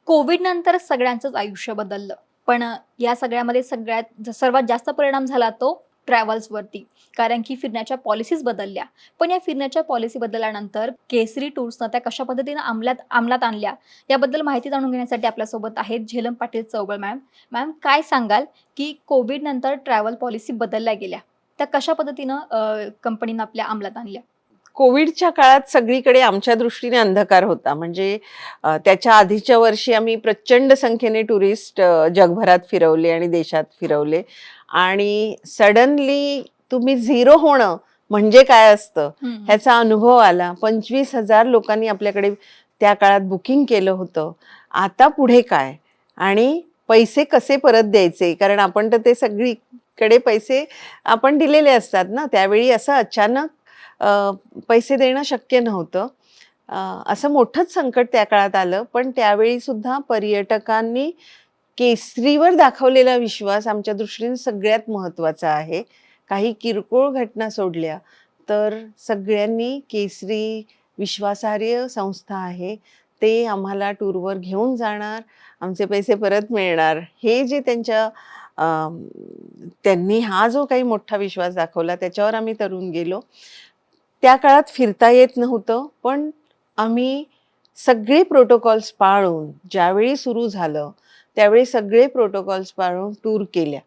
Covid नंतर सगळ्यांचंच आयुष्य बदललं. पण या सगळ्यामध्ये सर्वात जास्त परिणाम झाला तो ट्रॅव्हल्सवरती. कारण की फिरण्याच्या पॉलिसीज बदलल्या. पण या फिरण्याच्या पॉलिसी बदलल्यानंतर केसरी टूर्सनं त्या कशा पद्धतीनं अंमलात आणल्या, याबद्दल माहिती जाणून घेण्यासाठी आपल्यासोबत आहेत झेलम पाटील चौगुले मॅम. मॅम, काय सांगाल की कोविड नंतर ट्रॅव्हल पॉलिसी बदलल्या गेल्या. त्या कशा पद्धतीनं कंपनीनं आपल्या अंमलात आणल्या? कोविडच्या काळात सगळीकडे आमच्या दृष्टीने अंधकार होता. म्हणजे त्याच्या आधीच्या वर्षी आम्ही प्रचंड संख्येने टुरिस्ट जगभरात फिरवले आणि देशात फिरवले. आणि सडनली तुम्ही झिरो होणं म्हणजे काय असतं ह्याचा अनुभव आला. 25,000 लोकांनी आपल्याकडे त्या काळात बुकिंग केलं होतं. आता पुढे काय आणि पैसे कसे परत द्यायचे, कारण आपण तर ते सगळीकडे पैसे आपण दिलेले असतात ना. त्यावेळी असं अचानक पैसे देणं शक्य नव्हतं. असं मोठंच संकट त्या काळात आलं. पण त्यावेळी सुद्धा पर्यटकांनी केसरीवर दाखवलेला विश्वास आमच्या दृष्टीने सगळ्यात महत्त्वाचा आहे. काही किरकोळ घटना सोडल्या तर सगळ्यांनी केसरी विश्वासार्ह संस्था आहे, ते आम्हाला टूरवर घेऊन जाणार, आमचे पैसे परत मिळणार, हे जे त्यांनी हा जो काही मोठा विश्वास दाखवला त्याच्यावर आम्ही तरून गेलो. त्या काळात फिरता येत नव्हतं, पण आम्ही सगळे प्रोटोकॉल्स पाळून ज्यावेळी सुरू झालं त्यावेळी सगळे प्रोटोकॉल्स पाळून टूर केल्या.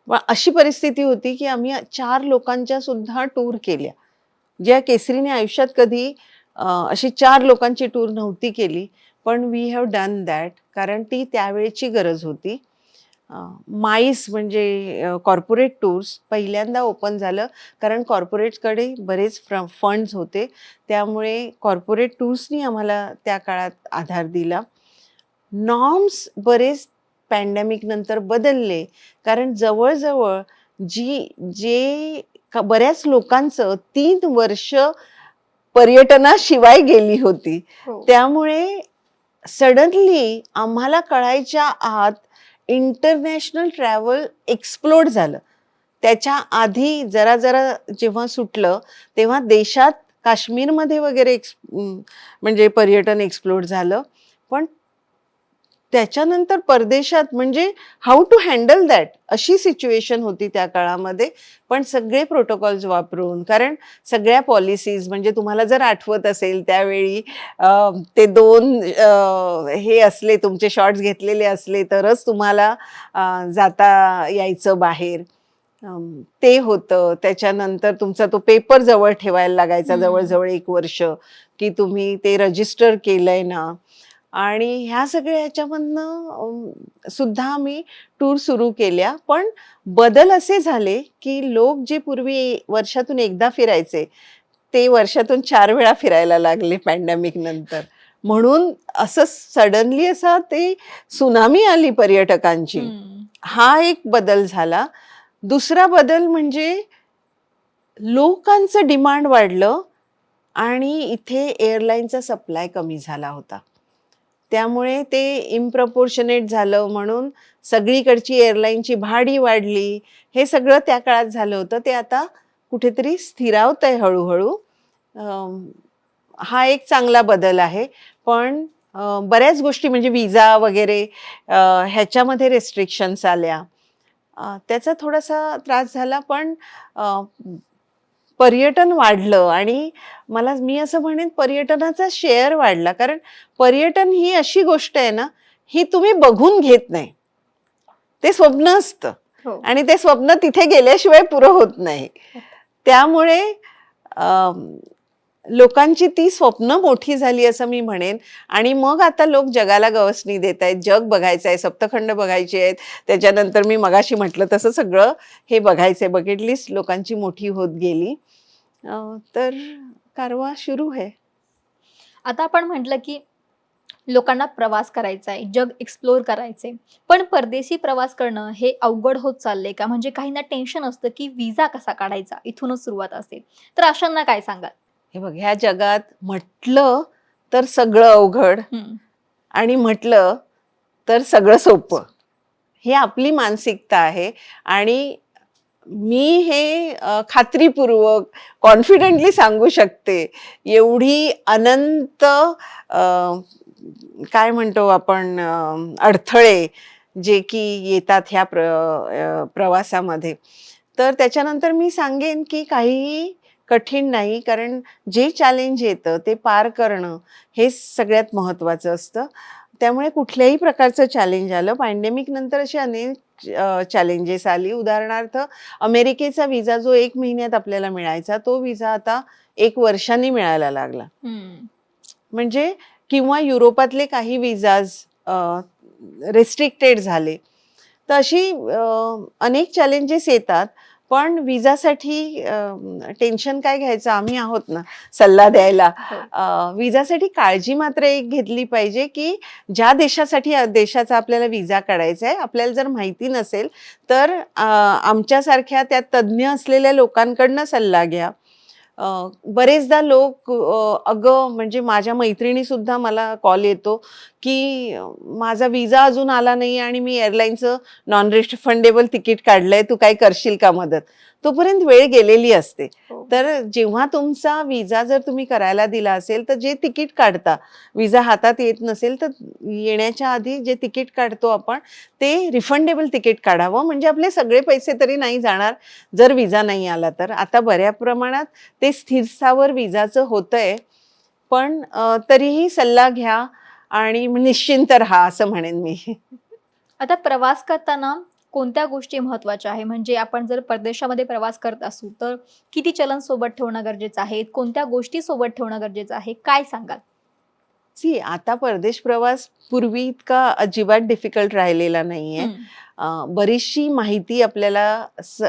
मग अशी परिस्थिती होती की आम्ही 4 लोकांच्या सुद्धा टूर केल्या, ज्या केसरीने आयुष्यात कधी अशी 4 लोकांची टूर नव्हती केली. पण वी हॅव डन दॅट, कारण ती त्यावेळची गरज होती. माईस म्हणजे कॉर्पोरेट टूर्स पहिल्यांदा ओपन झालं, कारण कॉर्पोरेटकडे बरेच फंड्स होते. त्यामुळे कॉर्पोरेट टूर्सनी आम्हाला त्या काळात आधार दिला. नॉर्म्स बरेच पॅन्डेमिक नंतर बदलले, कारण जवळजवळ बऱ्याच लोकांचं 3 वर्ष पर्यटनाशिवाय गेली होती. हो. त्यामुळे सडनली आम्हाला कळायच्या आत इंटरनॅशनल ट्रॅव्हल एक्सप्लोड झालं. त्याच्या आधी जरा जरा जेव्हा सुटलं तेव्हा देशात काश्मीरमध्ये वगैरे म्हणजे पर्यटन एक्सप्लोड झालं. पण त्याच्यानंतर परदेशात म्हणजे हाऊ टू हँडल दॅट अशी सिच्युएशन होती त्या काळामध्ये. पण सगळे प्रोटोकॉल्स वापरून, कारण सगळ्या पॉलिसीज म्हणजे तुम्हाला जर आठवत असेल त्यावेळी ते 2 हे असले, तुमचे शॉट्स घेतलेले असले तरच तुम्हाला जाता यायचं बाहेर. ते होतं. त्याच्यानंतर तुमचा तो पेपर जवळ ठेवायला लागायचा जवळजवळ 1 वर्ष, की तुम्ही ते रजिस्टर केलंय ना. आणि ह्या सगळ्या ह्याच्यामधनं सुद्धा आम्ही टूर सुरू केल्या. पण बदल असे झाले की लोक जे पूर्वी वर्षातून एकदा फिरायचे ते वर्षातून 4 वेळा फिरायला लागले पॅन्डेमिक नंतर. म्हणून असं सडनली असा ते सुनामी आली पर्यटकांची. हा एक बदल झाला. दुसरा बदल म्हणजे लोकांचं डिमांड वाढलं आणि इथे एअरलाईनचा सप्लाय कमी झाला होता. त्यामुळे ते इम्प्रपोर्शनेट झालं, म्हणून सगळीकडची एअरलाईनची भाडी वाढली. हे सगळं त्या काळात झालं होतं. ते आता कुठेतरी स्थिरावतंय हळूहळू. हा एक चांगला बदल आहे. पण बऱ्याच गोष्टी म्हणजे विजा वगैरे ह्याच्यामध्ये रेस्ट्रिक्शन्स आल्या. त्याचा थोडासा त्रास झाला. पण पर्यटन वाढलं आणि मी असं म्हणेन पर्यटनाचा शेअर वाढला. कारण पर्यटन ही अशी गोष्ट आहे ना, ही तुम्ही बघून घेत नाही, ते स्वप्न असतं. हो. आणि ते स्वप्न तिथे गेल्याशिवाय पुरं होत नाही. त्यामुळे लोकांची ती स्वप्न मोठी झाली असं मी म्हणेन. आणि मग आता लोक जगाला गवसणी देत आहेत. जग बघायचं आहे, सप्तखंड बघायचे आहेत. त्याच्यानंतर मी मगाशी म्हटलं तसं सगळं हे बघायचंय. बकेट लिस्ट लोकांची मोठी होत गेली. तर कारवा सुरू आहे. आता आपण म्हटलं की लोकांना प्रवास करायचा आहे, जग एक्सप्लोर करायचंय. पण परदेशी प्रवास करणं हे अवघड होत चाललंय का? म्हणजे काहींना टेन्शन असतं की व्हिसा कसा काढायचा? इथूनच सुरुवात असते. तर अशांना काय सांगाल? हे बघ, ह्या जगात म्हटलं तर सगळं अवघड आणि म्हटलं तर सगळं सोपं, ही आपली मानसिकता आहे. आणि मी हे खात्रीपूर्वक कॉन्फिडेंटली सांगू शकते. एवढी अनंत काय म्हणतो आपण अडथळे जे की येतात ह्या प्रवासामध्ये, तर त्याच्यानंतर मी सांगेन की काहीही कठीण नाही, कारण जे चॅलेंज येतं ते पार करणं हे सगळ्यात महत्त्वाचं असतं. त्यामुळे कुठल्याही प्रकारचं चॅलेंज आलं, पॅन्डेमिक नंतर असे अनेक चॅलेंजेस आली. उदाहरणार्थ अमेरिकेचा विजा जो 1 महिन्यात आपल्याला मिळायचा, तो विजा आता 1 वर्षांनी मिळायला लागला. हम्म. म्हणजे किंवा युरोपातले काही विजाज रिस्ट्रिक्टेड झाले. तर अशी अनेक चॅलेंजेस येतात. पण विजासाठी टेन्शन काय घ्यायचं, आम्ही आहोत ना सल्ला द्यायला. हो. विजासाठी काळजी मात्र एक घेतली पाहिजे, की ज्या देशासाठी देशाचा आपल्याला विजा काढायचा आहे, आपल्याला जर माहिती नसेल तर आमच्यासारख्या त्यात तज्ज्ञ असलेल्या लोकांकडनं सल्ला घ्या. बरेचदा लोक अगं म्हणजे माझ्या मैत्रिणीसुद्धा मला कॉल येतो, की माझा विजा अजून आला नाही आणि मी एअरलाईनचं नॉन रिफंडेबल तिकीट काढलंय, तू काय करशील का मदत? तोपर्यंत वेळ गेलेली असते. हो. तर जेव्हा तुमचा विजा जर तुम्ही करायला दिला असेल, तर जे तिकीट काढता, विजा हातात येत नसेल तर येण्याच्या आधी जे तिकीट काढतो आपण, ते रिफंडेबल तिकीट काढावं, म्हणजे आपले सगळे पैसे तरी नाही जाणार जर विजा नाही आला तर. आता बऱ्या प्रमाणात ते स्थिर स्थावर विजाचं होतंय, पण तरीही सल्ला घ्या आणि निश्चिंत राहा असं म्हणेन मी. आता प्रवास करताना कोणत्या गोष्टी महत्त्वाच्या आहे? म्हणजे आपण जर परदेशामध्ये प्रवास करत असू, तर किती चलन सोबत ठेवणं गरजेचं आहे? कोणत्या गोष्टी सोबत ठेवणं गरजेचं आहे? काय सांगाल? आता परदेश प्रवास पूर्वी इतका अजिबात डिफिकल्ट राहिलेला नाहीये. हं. बरीचशी माहिती आपल्याला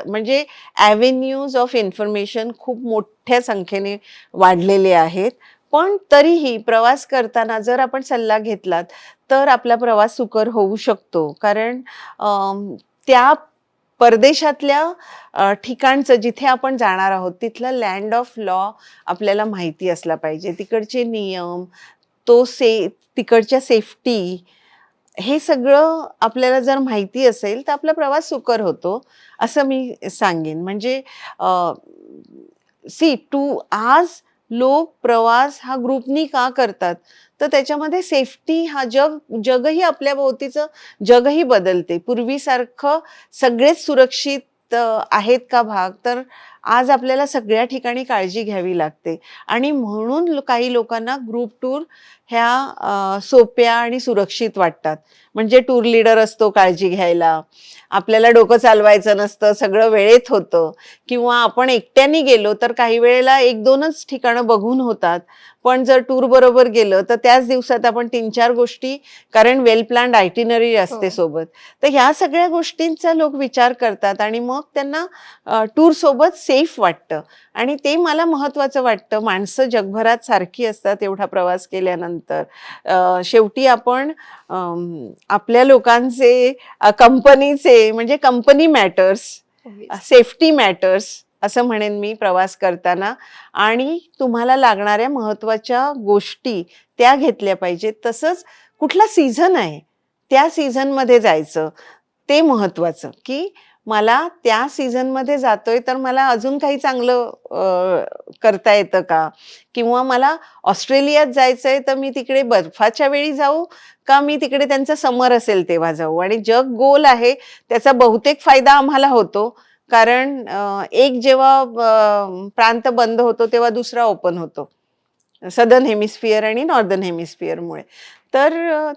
म्हणजे ॲव्हेन्यूज ऑफ इन्फॉर्मेशन खूप मोठ्या संख्येने वाढलेले आहेत. पण तरीही प्रवास करताना जर आपण सल्ला घेतलात, तर आपला प्रवास सुकर होऊ शकतो. कारण त्या परदेशातल्या ठिकाणचं जिथे आपण जाणार आहोत, तिथलं लँड ऑफ लॉ आपल्याला माहिती असला पाहिजे. तिकडचे नियम, तिकडच्या सेफ्टी, हे सगळं आपल्याला जर माहिती असेल तर आपला प्रवास सुकर होतो असं मी सांगेन. म्हणजे आज लोक प्रवास हा ग्रुपनी का करतात, तर त्याच्यामध्ये सेफ्टी हा जगही आपल्या भोवतीचं जगही बदलते. पूर्वीसारखं सगळेच सुरक्षित आहेत का भाग, तर आज आपल्याला सगळ्या ठिकाणी काळजी घ्यावी लागते आणि म्हणून काही लोकांना ग्रुप टूर ह्या सोप्या आणि सुरक्षित वाटतात. म्हणजे टूर लीडर असतो काळजी घ्यायला, आपल्याला डोकं चालवायचं नसतं, सगळं वेळेत होतं. किंवा आपण एकट्याने गेलो तर काही वेळेला 1-2च ठिकाणं बघून होतात. पण जर टूर बरोबर गेलं तर त्याच दिवसात आपण 3-4 गोष्टी, कारण वेल प्लॅन्ड आयटिनरी असते हो. सोबत. तर ह्या सगळ्या गोष्टींचा लोक विचार करतात आणि मग त्यांना टूर सोबत सेफ वाटतं आणि ते मला महत्त्वाचं वाटतं. माणसं जगभरात सारखी असतात एवढा प्रवास केल्यानंतर. शेवटी आपण आपल्या लोकांचे, कंपनीचे, म्हणजे company matters, Obvious. Safety matters असं म्हणेन मी प्रवास करताना. आणि तुम्हाला लागणाऱ्या महत्त्वाच्या गोष्टी त्या घेतल्या पाहिजेत. तसंच कुठला सीझन आहे, त्या सीझनमध्ये जायचं. ते महत्त्वाचं, की मला त्या सीझनमध्ये जातोय तर मला अजून काही चांगलं करता येतं का? किंवा मला ऑस्ट्रेलियात जायचंय तर मी तिकडे बर्फाच्या वेळी जाऊ का मी तिकडे त्यांचं समर असेल तेव्हा जाऊ? आणि जग गोल आहे, त्याचा बहुतेक फायदा आम्हाला होतो. कारण एक जेव्हा प्रांत बंद होतो तेव्हा दुसरा ओपन होतो. सदर्न हेमिस्फिअर आणि नॉर्दर्न हेमिस्फिअरमुळे. तर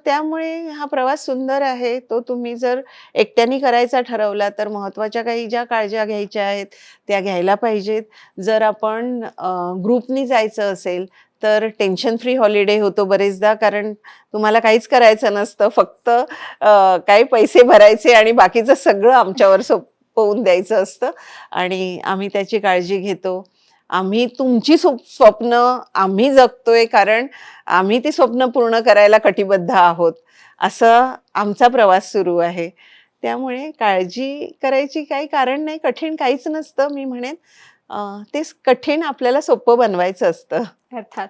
त्यामुळे हा प्रवास सुंदर आहे. तो तुम्ही जर एकट्याने करायचा ठरवला तर महत्त्वाच्या काही ज्या काळज्या घ्यायच्या आहेत त्या घ्यायला पाहिजेत. जर आपण ग्रुपनी जायचं असेल तर टेन्शन फ्री हॉलिडे होतो बरेचदा, कारण तुम्हाला काहीच करायचं नसतं. फक्त काही पैसे भरायचे आणि बाकीचं सगळं आमच्यावर सोपवून द्यायचं असतं आणि आम्ही त्याची काळजी घेतो. आम्ही तुमची स्वप्न आम्ही जगतोय, कारण आम्ही ती स्वप्न पूर्ण करायला कटिबद्ध आहोत. असं आमचा प्रवास सुरू आहे. त्यामुळे काळजी करायची काही कारण नाही, कठीण काहीच नसतं मी म्हणेन. ते कठीण आपल्याला सोपं बनवायचं असतं. अर्थात.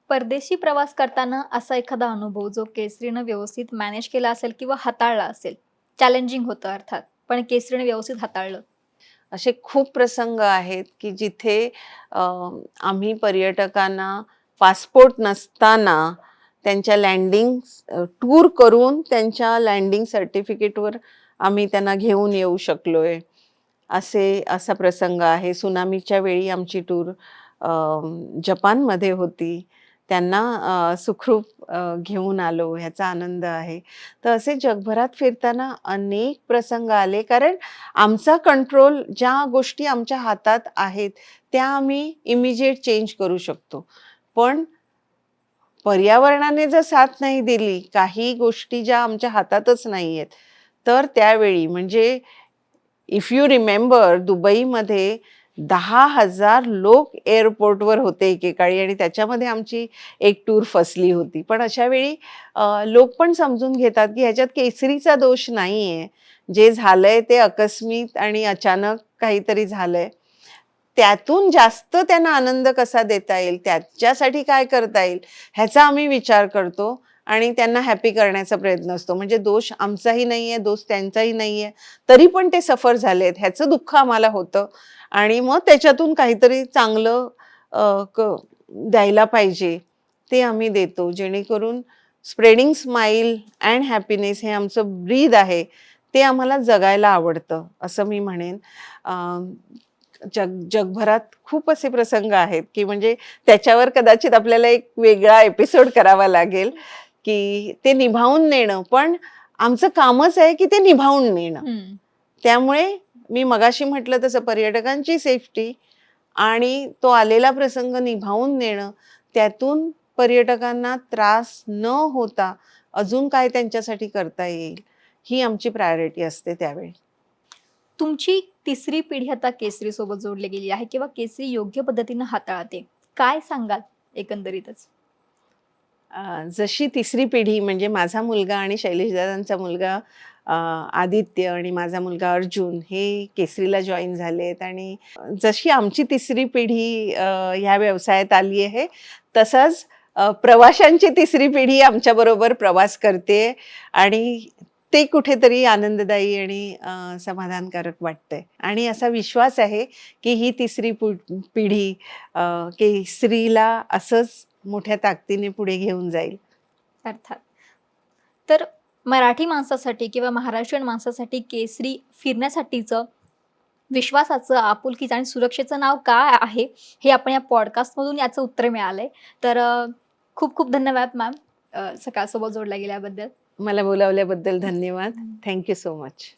परदेशी प्रवास करताना असा एखादा अनुभव जो केसरीनं व्यवस्थित मॅनेज केला असेल किंवा हाताळला असेल. चॅलेंजिंग होतं अर्थात, पण केसरीनं व्यवस्थित हाताळलं. असे खूप प्रसंग आहेत, की जिथे आम्ही पर्यटकांना पासपोर्ट नसताना त्यांच्या लँडिंग टूर करून त्यांच्या लँडिंग सर्टिफिकेटवर आम्ही त्यांना घेऊन येऊ शकलोय. असा प्रसंग आहे. सुनामीच्या वेळी आमची टूर जपानमध्ये होती. त्यांना सुखरूप घेऊन आलो, ह्याचा आनंद आहे. तर असे जगभरात फिरताना अनेक प्रसंग आले, कारण आमचा कंट्रोल, ज्या गोष्टी आमच्या हातात आहेत त्या आम्ही इमिजिएट चेंज करू शकतो. पण पर्यावरणाने जर साथ नाही दिली, काही गोष्टी ज्या आमच्या हातातच नाही आहेत, तर त्यावेळी म्हणजे इफ यू रिमेंबर दुबईमध्ये 10,000 लोक एअरपोर्टवर होते एकेकाळी आणि त्याच्यामध्ये आमची एक टूर फसली होती. पण अशा वेळी लोक पण समजून घेतात की ह्याच्यात केसरीचा दोष नाहीये. जे झालंय ते आकस्मिक आणि अचानक काहीतरी झालंय. त्यातून जास्त त्यांना आनंद कसा देता येईल, त्याच्यासाठी काय करता येईल, ह्याचा आम्ही विचार करतो आणि त्यांना हॅपी करण्याचा प्रयत्न असतो. म्हणजे दोष आमचाही नाहीये, दोष त्यांचाही नाहीये, तरी पण ते सफर झालेत ह्याचं दुःख आम्हाला होतं आणि मग त्याच्यातून काहीतरी चांगलं द्यायला पाहिजे ते आम्ही देतो. जेणेकरून स्प्रेडिंग स्माईल अँड हॅपीनेस हे आमचं ब्रीद आहे, ते आम्हाला जगायला आवडतं असं मी म्हणेन. जगभरात खूप असे प्रसंग आहेत की म्हणजे त्याच्यावर कदाचित आपल्याला एक वेगळा एपिसोड करावा लागेल की ते निभावून नेणं. पण आमचं कामच आहे की ते निभावून नेणं. त्यामुळे मी मगाशी म्हटलं तसं पर्यटकांची सेफ्टी आणि तो आलेला प्रसंग निभावून नेणं, त्यातून पर्यटकांना त्रास न होता अजून काय त्यांच्यासाठी करता येईल, ही आमची प्रायोरिटी असते त्यावेळी. तुमची तिसरी पिढी आता केसरी सोबत जोडली गेली आहे किंवा केसरी योग्य पद्धतीनं हाताळते. काय सांगाल एकंदरीतच? जशी तिसरी पिढी म्हणजे माझा मुलगा आणि शैलेशदादांचा मुलगा आदित्य आणि माझा मुलगा अर्जुन हे केसरीला जॉईन झालेत आणि जशी आमची तिसरी पिढी ह्या व्यवसायात आली आहे, तसंच प्रवाशांची तिसरी पिढी आमच्याबरोबर प्रवास करते आणि ते कुठेतरी आनंददायी आणि समाधानकारक वाटतंय आणि असा विश्वास आहे की ही तिसरी पिढी केसरीला असंच मोठ्या ताकदीने पुढे घेऊन जाईल. अर्थात. तर मराठी माणसासाठी किंवा महाराष्ट्रीयन माणसासाठी केसरी फिरण्यासाठीचं विश्वासाचं, आपुलकीचं आणि सुरक्षेचं नाव काय आहे, हे आपण या पॉडकास्टमधून याचं उत्तर मिळालंय. तर खूप खूप धन्यवाद मॅम, सकाळसोबत जोडल्या गेल्याबद्दल. मला बोलावल्याबद्दल धन्यवाद. Thank you so much.